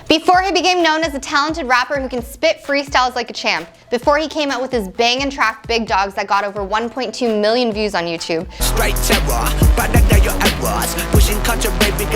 Before he became known as a talented rapper who can spit freestyles like a champ, before he came out with his bangin' track Big Dawgs that got over 1.2 million views on YouTube,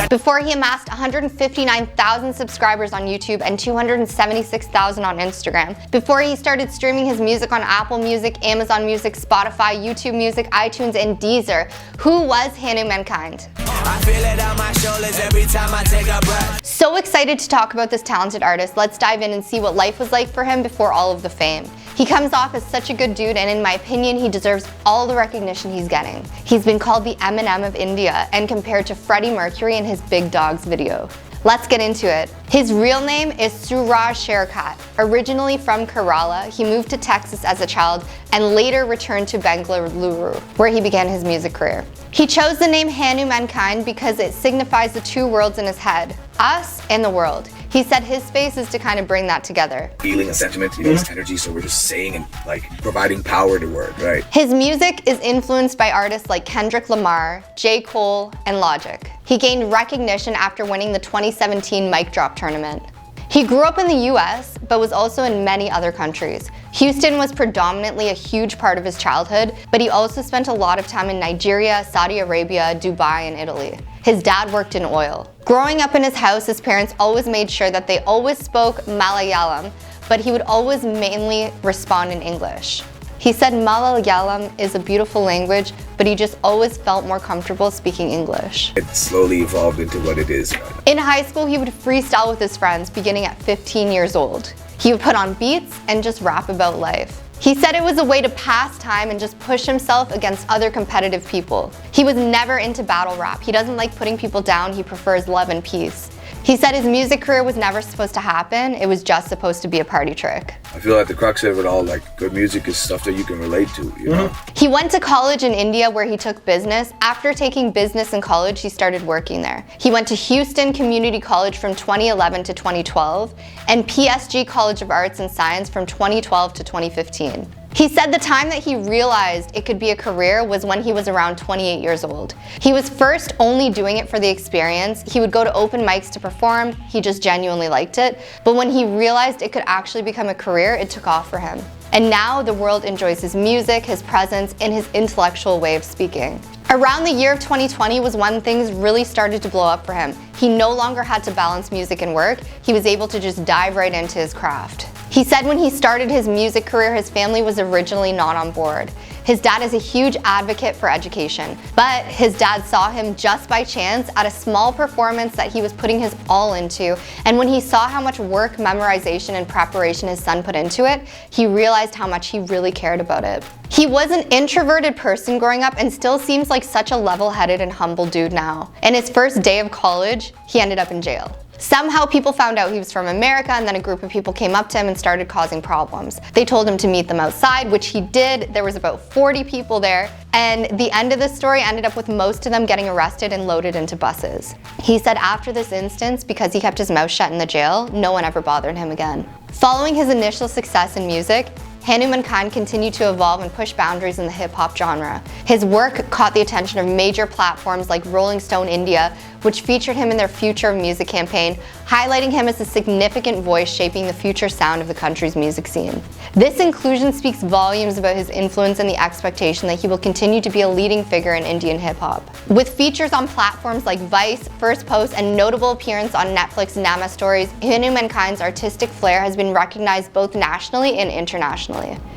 before he amassed 159,000 subscribers on YouTube and 276,000 on Instagram, before he started streaming his music on Apple Music, Amazon Music, Spotify, YouTube Music, iTunes, and Deezer, who was Hanumankind? I feel it on my shoulders every time I take a breath. So excited to talk about this talented artist. Let's dive in and see what life was like for him before all of the fame. He comes off as such a good dude, and in my opinion, he deserves all the recognition he's getting. He's been called the Eminem of India and compared to Freddie Mercury in his Big Dawgs video. Let's get into it. His real name is Sooraj Cherukat. Originally from Kerala, he moved to Texas as a child and later returned to Bengaluru, where he began his music career. He chose the name Hanumankind because it signifies the two worlds in his head, us and the world. He said his space is to kind of bring that together. Feeling a sentiment, it's energy, so we're just saying and like providing power to word, right? His music is influenced by artists like Kendrick Lamar, J. Cole, and Logic. He gained recognition after winning the 2017 Mic Drop tournament. He grew up in the US, but was also in many other countries. Houston was predominantly a huge part of his childhood, but he also spent a lot of time in Nigeria, Saudi Arabia, Dubai, and Italy. His dad worked in oil. Growing up in his house, his parents always made sure that they always spoke Malayalam, but he would always mainly respond in English. He said Malayalam is a beautiful language, but he just always felt more comfortable speaking English. It slowly evolved into what it is. In high school, he would freestyle with his friends beginning at 15 years old. He would put on beats and just rap about life. He said it was a way to pass time and just push himself against other competitive people. He was never into battle rap. He doesn't like putting people down. He prefers love and peace. He said his music career was never supposed to happen. It was just supposed to be a party trick. I feel like the crux of it all, like good music is stuff that you can relate to, you know? He went to college in India where he took business. After taking business in college, he started working there. He went to Houston Community College from 2011 to 2012 and PSG College of Arts and Science from 2012 to 2015. He said the time that he realized it could be a career was when he was around 28 years old. He was first only doing it for the experience. He would go to open mics to perform. He just genuinely liked it. But when he realized it could actually become a career, it took off for him. And now the world enjoys his music, his presence, and his intellectual way of speaking. Around the year of 2020 was when things really started to blow up for him. He no longer had to balance music and work. He was able to just dive right into his craft. He said when he started his music career, his family was originally not on board. His dad is a huge advocate for education, but his dad saw him just by chance at a small performance that he was putting his all into, and when he saw how much work, memorization, and preparation his son put into it, he realized how much he really cared about it. He was an introverted person growing up and still seems like such a level-headed and humble dude now. In his first day of college, he ended up in jail. Somehow people found out he was from America, and then a group of people came up to him and started causing problems. They told him to meet them outside, which he did. There was about 40 people there, and the end of the story ended up with most of them getting arrested and loaded into buses. He said after this instance, because he kept his mouth shut in the jail, no one ever bothered him again. Following his initial success in music, Hanumankind continued to evolve and push boundaries in the hip-hop genre. His work caught the attention of major platforms like Rolling Stone India, which featured him in their Future of Music campaign, highlighting him as a significant voice shaping the future sound of the country's music scene. This inclusion speaks volumes about his influence and the expectation that he will continue to be a leading figure in Indian hip-hop. With features on platforms like Vice, First Post, and notable appearance on Netflix Nama Stories, Hanumankind's artistic flair has been recognized both nationally and internationally.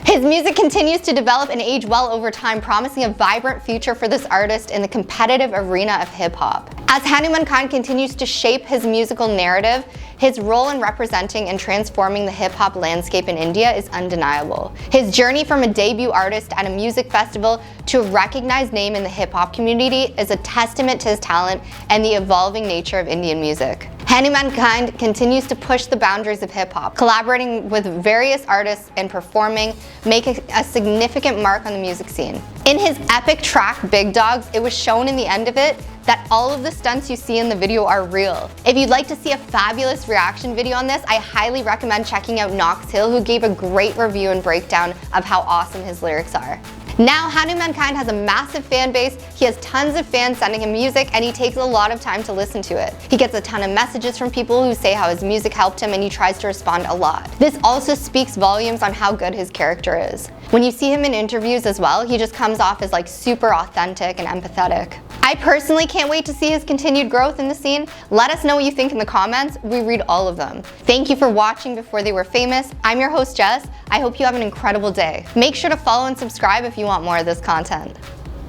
His music continues to develop and age well over time, promising a vibrant future for this artist in the competitive arena of hip-hop. As Hanumankind continues to shape his musical narrative, his role in representing and transforming the hip-hop landscape in India is undeniable. His journey from a debut artist at a music festival to a recognized name in the hip-hop community is a testament to his talent and the evolving nature of Indian music. Hanumankind continues to push the boundaries of hip-hop, collaborating with various artists and performing, making a significant mark on the music scene. In his epic track, Big Dawgs, it was shown in the end of it that all of the stunts you see in the video are real. If you'd like to see a fabulous reaction video on this, I highly recommend checking out Knox Hill, who gave a great review and breakdown of how awesome his lyrics are. Now, Hanumankind has a massive fan base, he has tons of fans sending him music, and he takes a lot of time to listen to it. He gets a ton of messages from people who say how his music helped him, and he tries to respond a lot. This also speaks volumes on how good his character is. When you see him in interviews as well, he just comes off as like super authentic and empathetic. I personally can't wait to see his continued growth in the scene. Let us know what you think in the comments. We read all of them. Thank you for watching Before They Were Famous. I'm your host, Jess. I hope you have an incredible day. Make sure to follow and subscribe if you want more of this content.